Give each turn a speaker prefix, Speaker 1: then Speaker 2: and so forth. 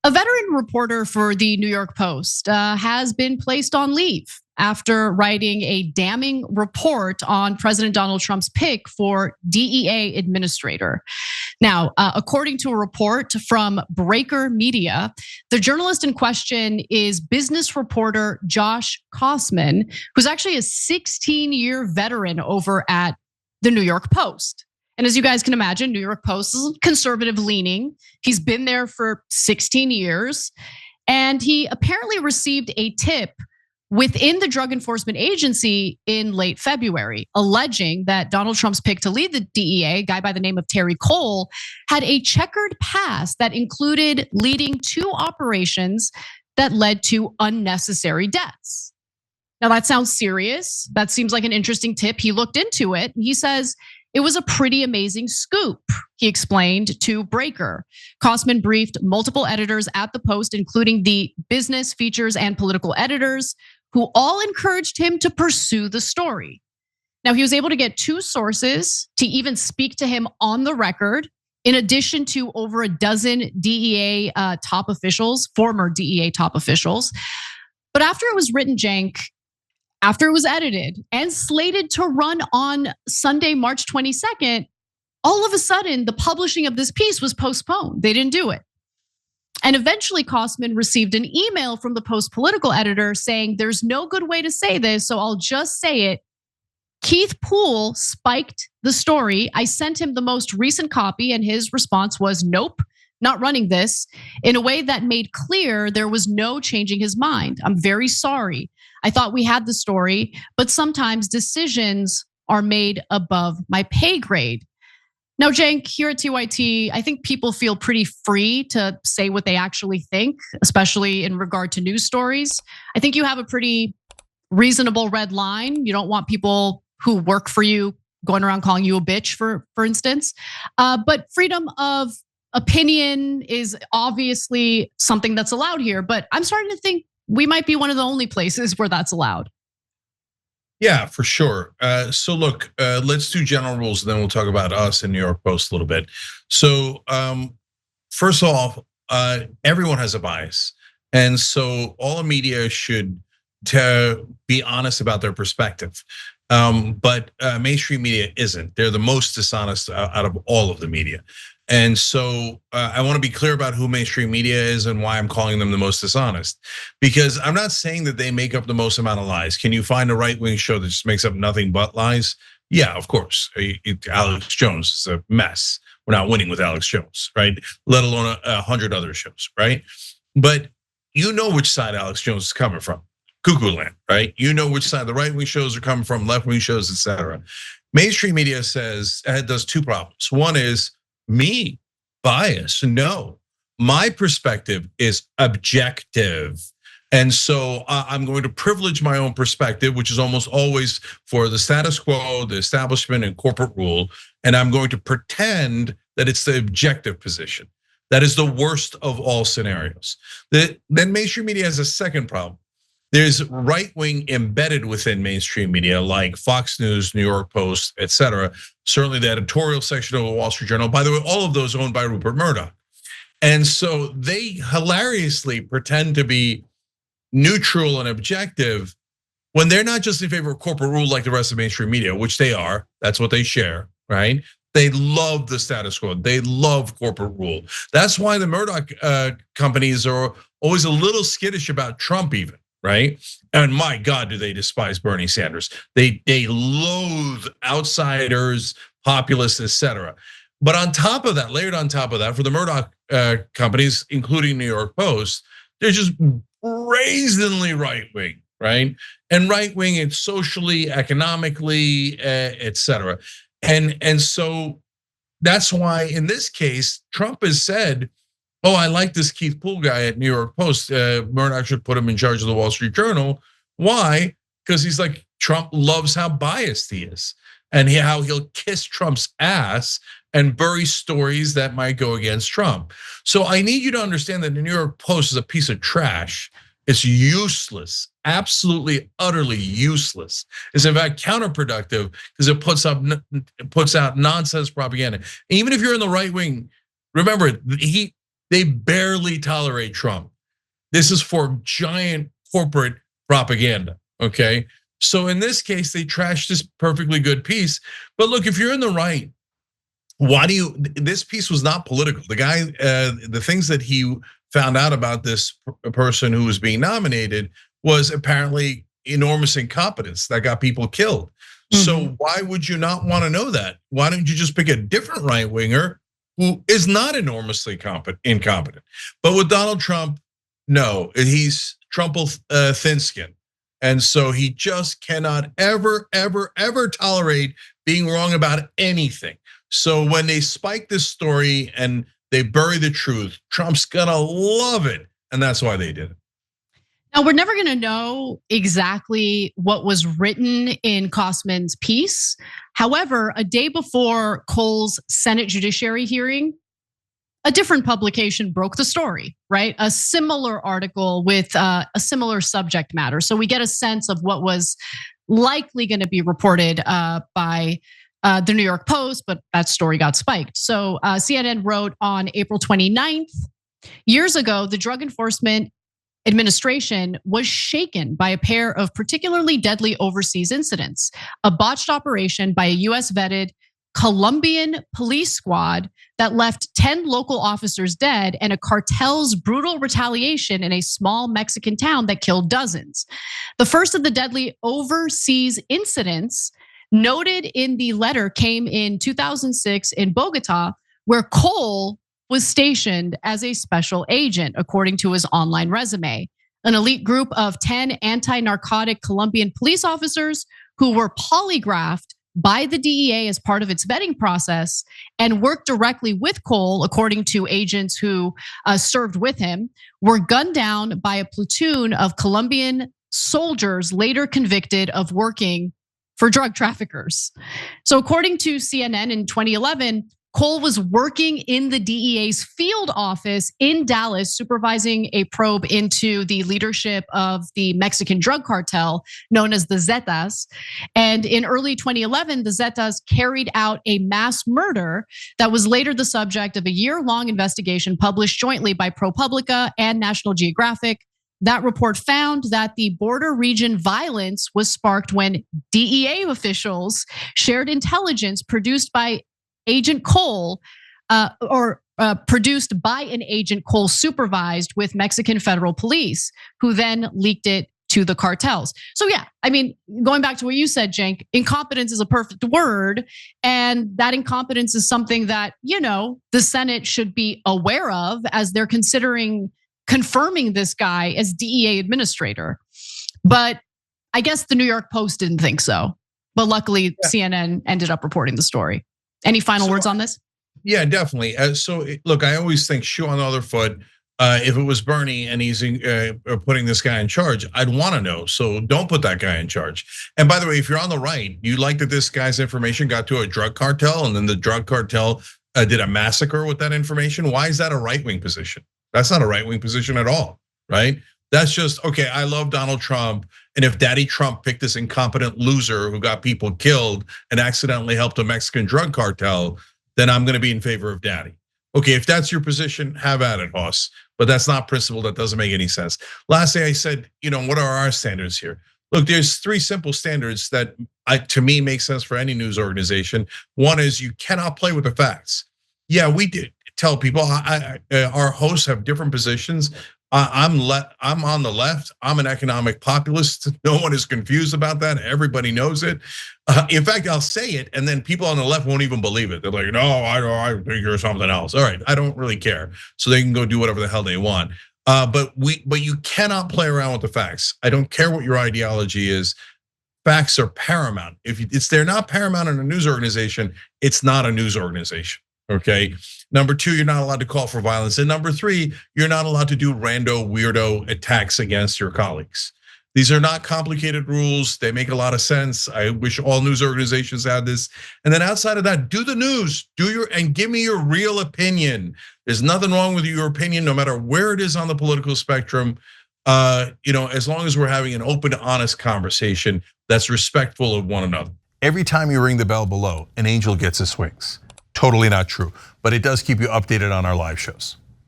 Speaker 1: A veteran reporter for the New York Post has been placed on leave after writing a damning report on President Donald Trump's pick for DEA administrator. Now, according to a report from Breaker Media, the journalist in question is business reporter Josh Kosman, who's actually a 16-year veteran over at the New York Post. And as you guys can imagine, New York Post is conservative leaning. He's been there for 16 years. And he apparently received a tip within the Drug Enforcement Agency in late February, alleging that Donald Trump's pick to lead the DEA, a guy by the name of Terry Cole, had a checkered past that included leading 2 operations that led to unnecessary deaths. Now that sounds serious. That seems like an interesting tip. He looked into it. He says, it was a pretty amazing scoop, he explained to Breaker. Kosman briefed multiple editors at the Post, including the business, features, and political editors, who all encouraged him to pursue the story. Now, he was able to get 2 sources to even speak to him on the record, in addition to over a dozen DEA top officials, former DEA top officials. But after it was written, Cenk, after it was edited and slated to run on Sunday, March 22nd, all of a sudden the publishing of this piece was postponed. They didn't do it. And eventually Kosman received an email from the Post political editor saying, there's no good way to say this, so I'll just say it. Keith Poole spiked the story. I sent him the most recent copy and his response was, nope, not running this, in a way that made clear there was no changing his mind. I'm very sorry. I thought we had the story, but sometimes decisions are made above my pay grade. Now, Cenk, here at TYT, I think people feel pretty free to say what they actually think, especially in regard to news stories. I think you have a pretty reasonable red line. You don't want people who work for you going around calling you a bitch, for instance. But freedom of opinion is obviously something that's allowed here. But I'm starting to think we might be one of the only places where that's allowed.
Speaker 2: Yeah, for sure. So look, let's do general rules, and then we'll talk about us in New York Post a little bit. So first off, everyone has a bias. And so all the media should be honest about their perspective. But mainstream media isn't. They're the most dishonest out of all of the media. And so I want to be clear about who mainstream media is and why I'm calling them the most dishonest. Because I'm not saying that they make up the most amount of lies. Can you find a right-wing show that just makes up nothing but lies? Yeah, of course. Alex Jones is a mess. We're not winning with Alex Jones, right? Let alone 100 other shows, right? But you know which side Alex Jones is coming from. Cuckoo land, right? You know which side the right-wing shows are coming from, left-wing shows, etc. Mainstream media does 2 problems. One is me, bias. No, my perspective is objective. And so I'm going to privilege my own perspective, which is almost always for the status quo, the establishment, and corporate rule. And I'm going to pretend that it's the objective position. That is the worst of all scenarios. Then mainstream media has a second problem. There's right-wing embedded within mainstream media like Fox News, New York Post, etc. Certainly the editorial section of the Wall Street Journal. By the way, all of those owned by Rupert Murdoch. And so they hilariously pretend to be neutral and objective when they're not just in favor of corporate rule like the rest of mainstream media, which they are. That's what they share, right? They love the status quo. They love corporate rule. That's why the Murdoch companies are always a little skittish about Trump even. Right? And my God, do they despise Bernie Sanders. They loathe outsiders, populists, etc. But on top of that, layered on top of that, for the Murdoch companies, including New York Post, they're just brazenly right-wing, right? And right-wing, it's socially, economically, etc. And so that's why in this case, Trump has said, oh, I like this Keith Poole guy at New York Post. Murdoch should put him in charge of the Wall Street Journal. Why? Because he's like, Trump loves how biased he is and how he'll kiss Trump's ass and bury stories that might go against Trump. So I need you to understand that the New York Post is a piece of trash. It's useless, absolutely, utterly useless. It's in fact counterproductive because it puts out nonsense propaganda. Even if you're in the right wing, remember They barely tolerate Trump. This is for giant corporate propaganda, okay? So in this case, they trashed this perfectly good piece. But look, if you're in the right, this piece was not political. The guy, the things that he found out about this person who was being nominated was apparently enormous incompetence that got people killed. So why would you not want to know that? Why don't you just pick a different right winger who is not enormously incompetent? But with Donald Trump, no, he's thin-skinned. And so he just cannot ever tolerate being wrong about anything. So when they spike this story and they bury the truth, Trump's gonna love it. And that's why they did it.
Speaker 1: Now, we're never gonna know exactly what was written in Kosman's piece. However, a day before Cole's Senate Judiciary hearing, a different publication broke the story, right? A similar article with a similar subject matter. So we get a sense of what was likely gonna be reported by the New York Post, but that story got spiked. So CNN wrote on April 29th, years ago, the Drug Enforcement Administration was shaken by a pair of particularly deadly overseas incidents. A botched operation by a US vetted Colombian police squad that left 10 local officers dead, and a cartel's brutal retaliation in a small Mexican town that killed dozens. The first of the deadly overseas incidents noted in the letter came in 2006 in Bogota, where Cole was stationed as a special agent, according to his online resume. An elite group of 10 anti-narcotic Colombian police officers who were polygraphed by the DEA as part of its vetting process and worked directly with Cole, according to agents who served with him, were gunned down by a platoon of Colombian soldiers later convicted of working for drug traffickers. So according to CNN in 2011, Cole was working in the DEA's field office in Dallas, supervising a probe into the leadership of the Mexican drug cartel known as the Zetas. And in early 2011, the Zetas carried out a mass murder that was later the subject of a year-long investigation published jointly by ProPublica and National Geographic. That report found that the border region violence was sparked when DEA officials shared intelligence produced by Agent Cole, produced by an Agent Cole supervised with Mexican federal police, who then leaked it to the cartels. So yeah, I mean, going back to what you said, Cenk, incompetence is a perfect word. And that incompetence is something that, the Senate should be aware of as they're considering confirming this guy as DEA administrator. But I guess the New York Post didn't think so. But luckily, CNN ended up reporting the story. Any final words on this?
Speaker 2: Yeah, definitely. So look, I always think shoe on the other foot. If it was Bernie and he's putting this guy in charge, I'd want to know. So don't put that guy in charge. And by the way, if you're on the right, you like that this guy's information got to a drug cartel and then the drug cartel did a massacre with that information. Why is that a right-wing position? That's not a right-wing position at all, right? That's just, okay, I love Donald Trump. And if Daddy Trump picked this incompetent loser who got people killed and accidentally helped a Mexican drug cartel, then I'm gonna be in favor of Daddy. Okay, if that's your position, have at it, Hoss. But that's not principle, that doesn't make any sense. Lastly, I said, what are our standards here? Look, there's 3 simple standards that to me make sense for any news organization. One is you cannot play with the facts. Yeah, we did tell people, our hosts have different positions. I'm on the left. I'm an economic populist. No one is confused about that. Everybody knows it. In fact, I'll say it, and then people on the left won't even believe it. They're like, "No, I think you're something else." All right, I don't really care. So they can go do whatever the hell they want. But you cannot play around with the facts. I don't care what your ideology is. Facts are paramount. If they're not paramount in a news organization, it's not a news organization. Okay. Number 2, you're not allowed to call for violence. And number 3, you're not allowed to do rando, weirdo attacks against your colleagues. These are not complicated rules. They make a lot of sense. I wish all news organizations had this. And then outside of that, do the news, and give me your real opinion. There's nothing wrong with your opinion, no matter where it is on the political spectrum. As long as we're having an open, honest conversation that's respectful of one another.
Speaker 3: Every time you ring the bell below, an angel gets his wings. Totally not true, but it does keep you updated on our live shows.